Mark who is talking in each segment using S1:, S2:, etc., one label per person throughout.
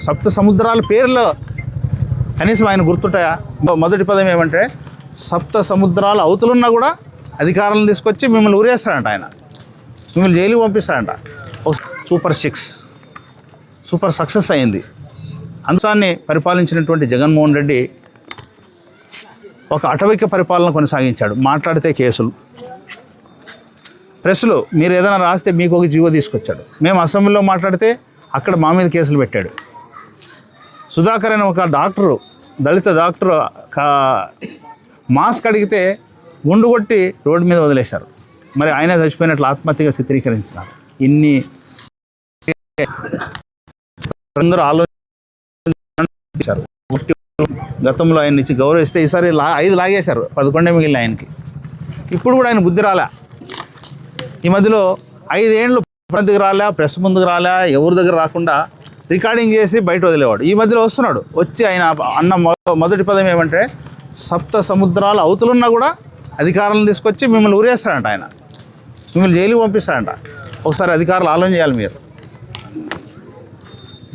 S1: సప్త సముద్రాల పేర్లు కనీసం ఆయన గుర్తుంటాయా? మొదటి పదం ఏమంటే సప్త సముద్రాల అవతలున్నా కూడా అధికారులను తీసుకొచ్చి మిమ్మల్ని ఊరేస్తాడంట, ఆయన మిమ్మల్ని జైలుకి పంపిస్తాడంట. సూపర్ సక్సెస్ అయింది. అంశాన్ని పరిపాలించినటువంటి జగన్మోహన్ రెడ్డి ఒక అటవిక పరిపాలన కొనసాగించాడు. మాట్లాడితే కేసులు, ప్రెస్లో మీరు ఏదైనా రాస్తే మీకు ఒక జీవో తీసుకొచ్చాడు. మేము అసెంబ్లీలో మాట్లాడితే అక్కడ మా మీద కేసులు పెట్టాడు. సుధాకర్ అనే ఒక డాక్టరు, దళిత డాక్టరు మాస్క్ అడిగితే గుండు కొట్టి రోడ్డు మీద వదిలేశారు. మరి ఆయన చచ్చిపోయినట్లు ఆత్మహత్యగా చిత్రీకరించినారు. ఇన్ని అందరూ ఆలోచించారు. గతంలో ఆయన ఇచ్చి గౌరవిస్తే ఈసారి 5 లాగేశారు, 11 మిగిలిన ఆయనకి. ఇప్పుడు కూడా ఆయన బుద్ధి రాలే. ఈ మధ్యలో 5 ఏళ్ళు దగ్గర రాలే, ప్రెస్ ముందుకు రాలే, ఎవరి దగ్గర రాకుండా రికార్డింగ్ చేసి బయట వదిలేవాడు. ఈ మధ్యలో వస్తున్నాడు. వచ్చి ఆయన అన్న మొదటి పదం ఏమంటే సప్త సముద్రాల అవతలున్నా కూడా అధికారులను తీసుకొచ్చి మిమ్మల్ని ఊరేస్తాడంట, ఆయన మిమ్మల్ని జైలుకి పంపిస్తాడంట. ఒకసారి అధికారులు ఆలోచన చేయాలి. మీరు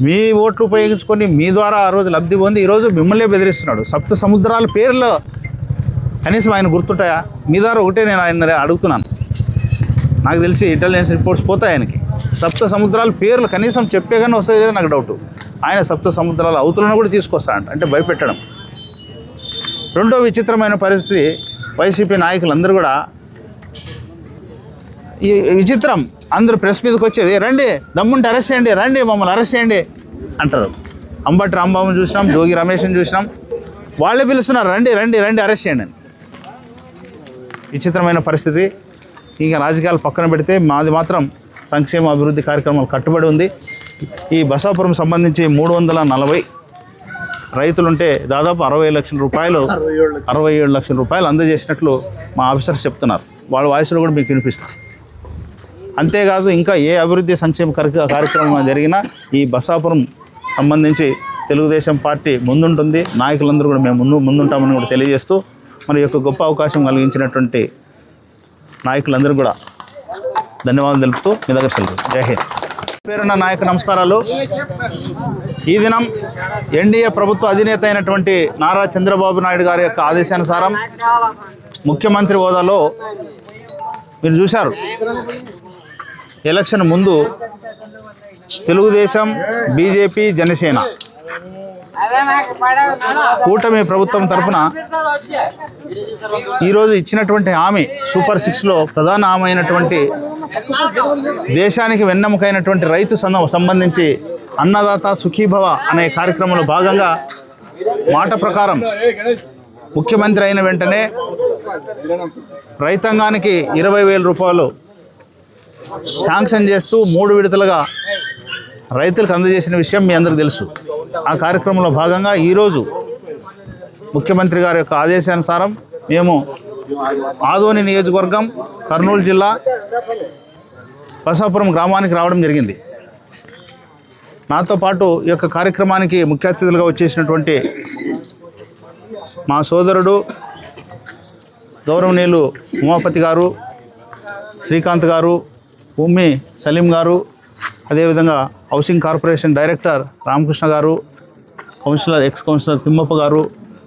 S1: మీ ఓట్లు ఉపయోగించుకొని మీ ద్వారా ఆ రోజు లబ్ధి పొంది ఈరోజు మిమ్మల్నే బెదిరిస్తున్నాడు. సప్త సముద్రాల పేర్లు కనీసం ఆయన గుర్తుంటాయా? మీ ద్వారా ఒకటే నేను ఆయన అడుగుతున్నాను. నాకు తెలిసి ఇంటెలిజెన్స్ రిపోర్ట్స్ పోతాయి ఆయనకి. సప్త సముద్రాల పేర్లు కనీసం చెప్పే కానీ వస్తుంది లేదో నాకు డౌట్. ఆయన సప్త సముద్రాల అవతలను కూడా తీసుకొస్తాడంట, అంటే భయపెట్టడం. రెండో విచిత్రమైన పరిస్థితి, వైసీపీ నాయకులందరూ కూడా ఈ విచిత్రం, అందరూ ప్రెస్ మీదకి వచ్చేది రండి, దమ్ముంటే అరెస్ట్ చేయండి, రండి మమ్మల్ని అరెస్ట్ చేయండి అంటారు. అంబటి రాంబాబుని చూసినాం, జోగి రమేష్ని చూసినాం, వాళ్ళే పిలుస్తున్నారు రండి రండి రండి అరెస్ట్ చేయండి అని. విచిత్రమైన పరిస్థితి. ఇక రాజకీయాలు పక్కన పెడితే మాది మాత్రం సంక్షేమ అభివృద్ధి కార్యక్రమాలు కట్టుబడి ఉంది. ఈ బసాపురం సంబంధించి 340 రైతులుంటే దాదాపు 67 లక్షల రూపాయలు అందజేసినట్లు మా ఆఫీసర్స్ చెప్తున్నారు. వాళ్ళ వాయిస్లో కూడా మీకు వినిపిస్తారు. అంతేకాదు ఇంకా ఏ అభివృద్ధి సంక్షేమ కార్యక్రమం జరిగినా ఈ బసాపురం సంబంధించి తెలుగుదేశం పార్టీ ముందుంటుంది. నాయకులందరూ కూడా మేము ముందుంటామని కూడా తెలియజేస్తూ మరి యొక్క గొప్ప అవకాశం కలిగించినటువంటి నాయకులందరూ కూడా ధన్యవాదాలు తెలుపుతూ మీ దగ్గర సెలవు. జై హింద్. పేరున్న నాయక నమస్కారాలు. ఈ దినం ఎన్డీఏ ప్రభుత్వ అధినేత అయినటువంటి నారా చంద్రబాబు నాయుడు గారి యొక్క ఆదేశానుసారం ముఖ్యమంత్రి హోదాలో మీరు చూశారు, ఎలక్షన్ ముందు తెలుగుదేశం, బీజేపీ, జనసేన కూటమి ప్రభుత్వం తరఫున ఈరోజు ఇచ్చినటువంటి హామీ సూపర్ 6లో ప్రధాన హామీ అయినటువంటి దేశానికి వెన్నెముకైనటువంటి రైతు సంబంధించి అన్నదాత సుఖీభవ అనే కార్యక్రమంలో భాగంగా మాట ప్రకారం ముఖ్యమంత్రి అయిన వెంటనే రైతాంగానికి 20,000 రూపాయలు శాంక్షన్ చేస్తూ 3 విడతలుగా రైతులకు అందజేసిన విషయం మీ అందరికీ తెలుసు. ఆ కార్యక్రమంలో భాగంగా ఈరోజు ముఖ్యమంత్రి గారి యొక్క ఆదేశానుసారం మేము ఆదోని నియోజకవర్గం, కర్నూలు జిల్లా బసాపురం గ్రామానికి రావడం జరిగింది. నాతో పాటు ఈ యొక్క కార్యక్రమానికి ముఖ్య అతిథులుగా వచ్చేసినటువంటి మా సోదరుడు గౌరవనీయులు ఉమాపతి గారు, శ్రీకాంత్ గారు, ఉమ్మి సలీం గారు, అదేవిధంగా హౌసింగ్ కార్పొరేషన్ డైరెక్టర్ రామకృష్ణ గారు, ఎక్స్ కౌన్సిలర్ తిమ్మప్ప గారు,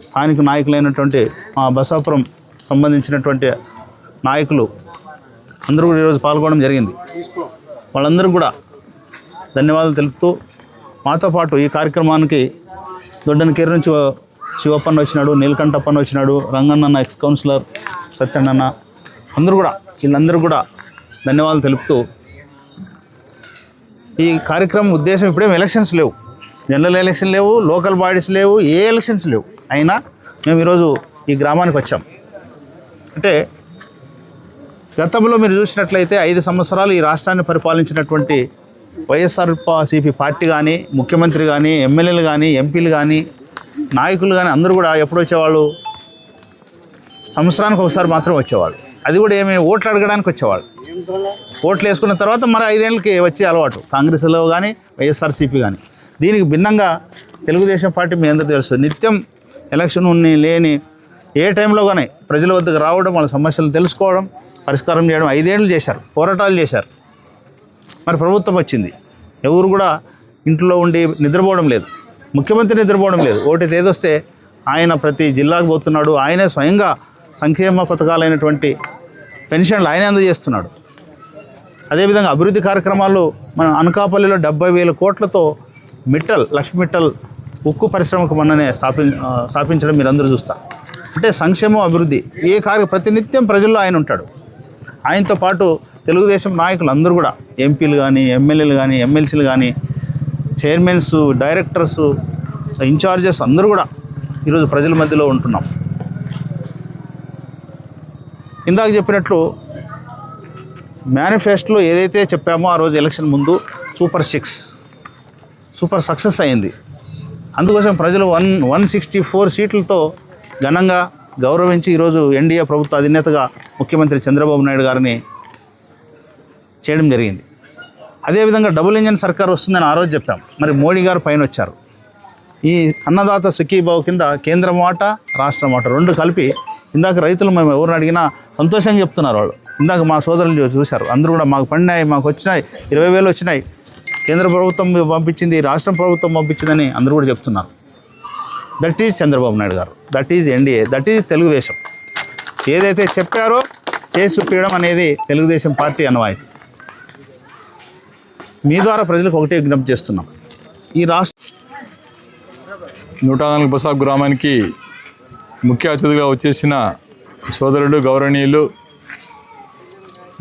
S1: స్థానిక నాయకులైనటువంటి మా బసాపురం సంబంధించినటువంటి నాయకులు అందరూ కూడా ఈరోజు పాల్గొనడం జరిగింది. వాళ్ళందరూ కూడా ధన్యవాదాలు తెలుపుతూ మాతో పాటు ఈ కార్యక్రమానికి దొడ్డనకేరు నుంచి శివప్పన్న వచ్చినాడు, నీలకంఠప్పన్న వచ్చినాడు, రంగన్న ఎక్స్ కౌన్సిలర్ సత్యన్న, వీళ్ళందరూ కూడా ధన్యవాదాలు తెలుపుతూ ఈ కార్యక్రమం ఉద్దేశం ఇప్పుడేం ఎలక్షన్స్ లేవు, జనరల్ ఎలక్షన్ లేవు, లోకల్ బాడీస్ లేవు, ఏ ఎలక్షన్స్ లేవు. అయినా మేము ఈరోజు ఈ గ్రామానికి వచ్చాం. అంటే గతంలో మీరు చూసినట్లయితే 5 సంవత్సరాలు ఈ రాష్ట్రాన్ని పరిపాలించినటువంటి వైఎస్ఆర్సీపీ పార్టీ కానీ, ముఖ్యమంత్రి కానీ, ఎమ్మెల్యేలు కానీ, ఎంపీలు కానీ, నాయకులు కానీ అందరూ కూడా ఎప్పుడు వచ్చేవాళ్ళు? సంవత్సరానికి ఒకసారి మాత్రం వచ్చేవాళ్ళు. అది కూడా ఓట్లు అడగడానికి వచ్చేవాళ్ళు. ఓట్లు వేసుకున్న తర్వాత మరి 5 ఏళ్ళకి వచ్చే అలవాటు కాంగ్రెస్లో కానీ, వైఎస్ఆర్సీపీ కానీ. దీనికి భిన్నంగా తెలుగుదేశం పార్టీ మీ అందరికీ తెలుసు, నిత్యం ఎలక్షన్ లేని ఏ టైంలో కానీ ప్రజల వద్దకు రావడం, వాళ్ళ సమస్యలు తెలుసుకోవడం, పరిష్కారం చేయడం 5 ఏళ్ళు చేశారు, పోరాటాలు చేశారు. మరి ప్రభుత్వం వచ్చింది, ఎవరు కూడా ఇంట్లో ఉండి నిద్రపోవడం లేదు, ముఖ్యమంత్రి నిద్రపోవడం లేదు. ఒకటి తేదొస్తే ఆయన ప్రతి జిల్లాకు పోతున్నాడు, ఆయనే స్వయంగా సంక్షేమ పథకాలైనటువంటి పెన్షన్లు ఆయనే అందజేస్తున్నాడు. అదేవిధంగా అభివృద్ధి కార్యక్రమాలు మన అనకాపల్లిలో 70,000 కోట్లతో లక్ష్మీ మిట్టల్ ఉక్కు పరిశ్రమకు మొన్ననే స్థాపించడం మీరు అందరూ చూస్తారు. అంటే సంక్షేమం, అభివృద్ధి ప్రతినిత్యం ప్రజల్లో ఆయన ఉంటాడు. ఆయనతో పాటు తెలుగుదేశం నాయకులు అందరూ కూడా ఎంపీలు కానీ, ఎమ్మెల్యేలు కానీ, ఎమ్మెల్సీలు కానీ, చైర్మన్స్, డైరెక్టర్స్, ఇన్ఛార్జెస్ అందరూ కూడా ఈరోజు ప్రజల మధ్యలో ఉంటున్నాం. ఇందాక చెప్పినట్లు మేనిఫెస్టోలో ఏదైతే చెప్పామో ఆ రోజు ఎలక్షన్ ముందు సూపర్ సక్సెస్ అయింది. అందుకోసం ప్రజలు 164 సీట్లతో ఘనంగా గౌరవించి ఈరోజు ఎన్డీఏ ప్రభుత్వ అధినేతగా ముఖ్యమంత్రి చంద్రబాబు నాయుడు గారిని చేయడం జరిగింది. అదేవిధంగా డబుల్ ఇంజన్ సర్కార్ వస్తుందని ఆ రోజు చెప్పాం. మరి మోడీ గారు పైన వచ్చారు. ఈ అన్నదాత సుఖీభావ్ కింద కేంద్ర మాట, రాష్ట్ర మాట రెండు కలిపి ఇందాక రైతులు మేము ఎవరిని అడిగినా సంతోషంగా చెప్తున్నారు వాళ్ళు. ఇందాక మా సోదరులు చూశారు, అందరూ కూడా మాకు పడినాయి, మాకు వచ్చినాయి, 20,000 వచ్చినాయి, కేంద్ర ప్రభుత్వం పంపించింది, రాష్ట్ర ప్రభుత్వం పంపించిందని అందరూ కూడా చెప్తున్నారు. దట్ ఈజ్ చంద్రబాబు నాయుడు గారు, that is NDA, that is Telugu Desam. ఏదైతే చెప్పారో చేసి చూపించడం అనేది తెలుగుదేశం పార్టీ అనవాయితీ. మీ ద్వారా ప్రజలకు ఒకటే విజ్ఞప్తి చేస్తున్నాం. ఈ రాష్ట్ర
S2: 104 బసాబ్ గ్రామానికి ముఖ్య అతిథిగా వచ్చేసిన సోదరుడు గౌరవనీయులు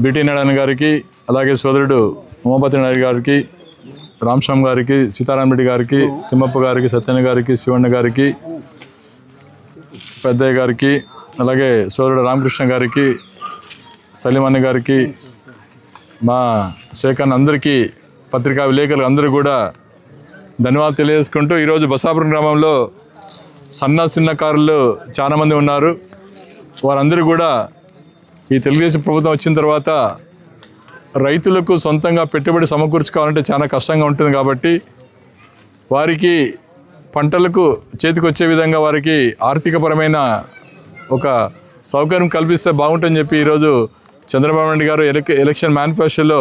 S2: బీటీ నారాయణ గారికి, అలాగే సోదరుడు ఉమాపతి నాయుడు గారికి, రామస్వామి గారికి, సీతారాం రెడ్డి గారికి, తిమ్మప్ప గారికి, సత్యన్న గారికి, శివಣ್ణ గారికి, పెద్దయ్య గారికి, అలాగే సోదరుడు రామకృష్ణ గారికి, సలీమన్న గారికి, మా శేఖర్ అందరికీ, పత్రికా విలేకరులు అందరూ కూడా ధన్యవాదాలు తెలియజేసుకుంటూ, ఈరోజు బసాపురం గ్రామంలో చిన్నకారులు చాలామంది ఉన్నారు. వారందరూ కూడా ఈ తెలుగుదేశం ప్రభుత్వం వచ్చిన తర్వాత రైతులకు సొంతంగా పెట్టుబడి సమకూర్చుకోవాలంటే చాలా కష్టంగా ఉంటుంది. కాబట్టి వారికి పంటలకు చేతికి వచ్చే విధంగా వారికి ఆర్థికపరమైన ఒక సౌకర్యం కల్పిస్తే బాగుంటుందని చెప్పి ఈరోజు చంద్రబాబు నాయుడు గారు ఎలక్షన్ మేనిఫెస్టోలో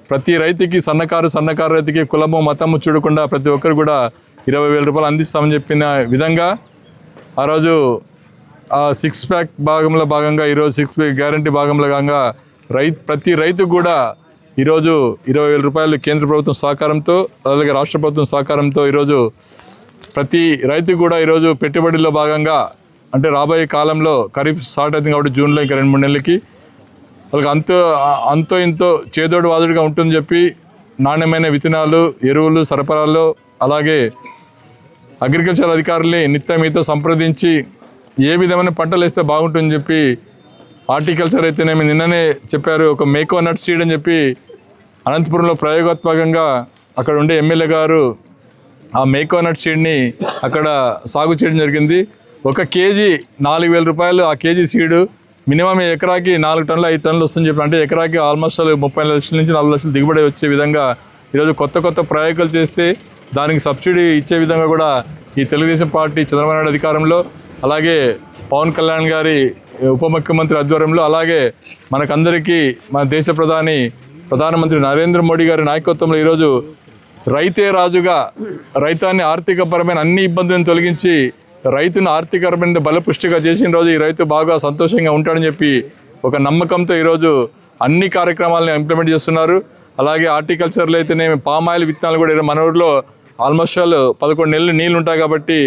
S2: ప్రతి రైతుకి సన్నకారు రైతుకి కులము మతము చూడకుండా ప్రతి ఒక్కరు కూడా 20,000 రూపాయలు అందిస్తామని చెప్పిన విధంగా ఆ రోజు ఆ 6 ప్యాక్ భాగంలో భాగంగా ఈరోజు 6 ప్యాక్ గ్యారంటీ భాగంలో భాగంగా ప్రతి రైతుకు కూడా ఈరోజు 20,000 రూపాయలు కేంద్ర ప్రభుత్వం సహకారంతో, అలాగే రాష్ట్ర ప్రభుత్వం సహకారంతో ఈరోజు ప్రతి రైతుకు కూడా ఈరోజు పెట్టుబడిలో భాగంగా, అంటే రాబోయే కాలంలో ఖరీఫ్ స్టార్ట్ అవుతుంది కాబట్టి జూన్లో ఇంకా 2-3 నెలలకి వాళ్ళకి అంతో ఇంతో చేదోడు వాదుడుగా ఉంటుందని చెప్పి నాణ్యమైన విత్తనాలు, ఎరువులు సరఫరాలు, అలాగే అగ్రికల్చర్ అధికారుల్ని నిత్యమీతో సంప్రదించి ఏ విధమైన పంటలు వేస్తే బాగుంటుందని చెప్పి హార్టికల్చర్ అయితేనేమి నిన్ననే చెప్పారు. ఒక మేకో నట్ సీడ్ అని చెప్పి అనంతపురంలో ప్రయోగాత్మకంగా అక్కడ ఉండే ఎమ్మెల్యే గారు ఆ మేకో నట్ సీడ్ని అక్కడ సాగు చేయడం జరిగింది. 1 కేజీ 4,000 రూపాయలు ఆ కేజీ సీడు. మినిమం ఎకరాకి 4 టన్నులు 5 టన్నులు వస్తుందని చెప్పి, అంటే ఎకరాకి ఆల్మోస్ట్ 30 లక్షల నుంచి 40 లక్షలు దిగుబడి వచ్చే విధంగా ఈరోజు కొత్త ప్రయోగాలు చేస్తే దానికి సబ్సిడీ ఇచ్చే విధంగా కూడా ఈ తెలుగుదేశం పార్టీ చంద్రబాబు నాయుడు అధికారంలో, అలాగే పవన్ కళ్యాణ్ గారి ఉప ముఖ్యమంత్రి ఆధ్వర్యంలో, అలాగే మనకందరికీ మన దేశ ప్రధానమంత్రి నరేంద్ర మోడీ గారి నాయకత్వంలో ఈరోజు రైతే రాజుగా రైతాన్ని ఆర్థికపరమైన అన్ని ఇబ్బందులను తొలగించి రైతును ఆర్థికపరమైన బలపుష్టిగా చేసిన రోజు ఈ రైతు బాగా సంతోషంగా ఉంటాడని చెప్పి ఒక నమ్మకంతో ఈరోజు అన్ని కార్యక్రమాలను ఇంప్లిమెంట్ చేస్తున్నారు. అలాగే హార్టికల్చర్లో అయితేనేమి పామాయిల్ విత్తనాలు కూడా మన ఊరిలో ఆల్మోస్ట్ 11 నెలలు నీళ్ళు ఉంటాయి కాబట్టి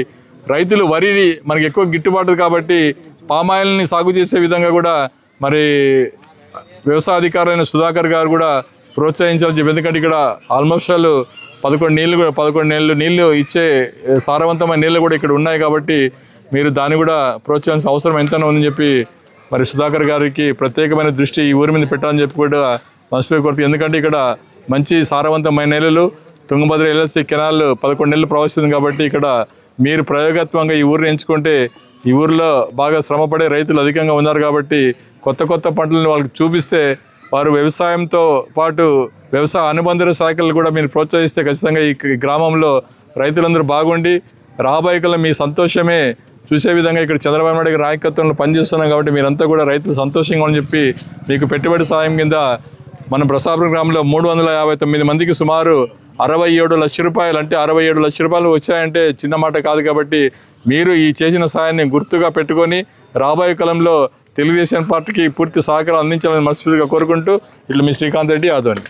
S2: రైతులు వరిని మనకి ఎక్కువ గిట్టుబాటు కాబట్టి పామాయిల్ని సాగు చేసే విధంగా కూడా మరి వ్యవసాయ అధికారులైన సుధాకర్ గారు కూడా ప్రోత్సహించాలని చెప్పి, ఎందుకంటే ఇక్కడ ఆల్మోస్ట్ 11 నెలలు నీళ్లు ఇచ్చే సారవంతమైన నీళ్ళు కూడా ఇక్కడ ఉన్నాయి కాబట్టి మీరు దాన్ని కూడా ప్రోత్సహించాల్సిన అవసరం ఎంతైనా ఉందని చెప్పి మరి సుధాకర్ గారికి ప్రత్యేకమైన దృష్టి ఈ ఊరి మీద పెట్టాలని చెప్పి కూడా మనస్ఫూర్తి కోరుతుంది. ఎందుకంటే ఇక్కడ మంచి సారవంతమైన నేలలు, తుంగభద్ర ఎల్ఎల్సి కెనాల్ 11 నెలలు ప్రవహిస్తుంది కాబట్టి ఇక్కడ మీరు ప్రయోగాత్మకంగా ఈ ఊరిని ఎంచుకుంటే ఈ ఊరిలో బాగా శ్రమపడే రైతులు అధికంగా ఉన్నారు కాబట్టి కొత్త పంటలను వాళ్ళకి చూపిస్తే వారు వ్యవసాయంతో పాటు వ్యవసాయ అనుబంధ శాఖలు కూడా మీరు ప్రోత్సహిస్తే ఖచ్చితంగా ఈ గ్రామంలో రైతులందరూ బాగుండి రాబోయే కాలం మీ సంతోషమే చూసే విధంగా ఇక్కడ చంద్రబాబు నాయుడు గారి నాయకత్వంలో పనిచేస్తున్నాం కాబట్టి మీరంతా కూడా రైతులు సంతోషంగా అని చెప్పి మీకు పెట్టుబడి సాయం కింద మన బసాపురం గ్రామంలో 359 మందికి సుమారు 67 లక్షల రూపాయలు, అంటే 67 లక్షల రూపాయలు వచ్చాయంటే చిన్న మాట కాదు. కాబట్టి మీరు ఈ చేసిన సాయాన్ని గుర్తుగా పెట్టుకొని రాబోయే కాలంలో తెలుగుదేశం పార్టీకి పూర్తి సహకారం అందించాలని మనస్ఫూర్తిగా కోరుకుంటూ ఇట్లా మీ శ్రీకాంత్ రెడ్డి ఆదోని.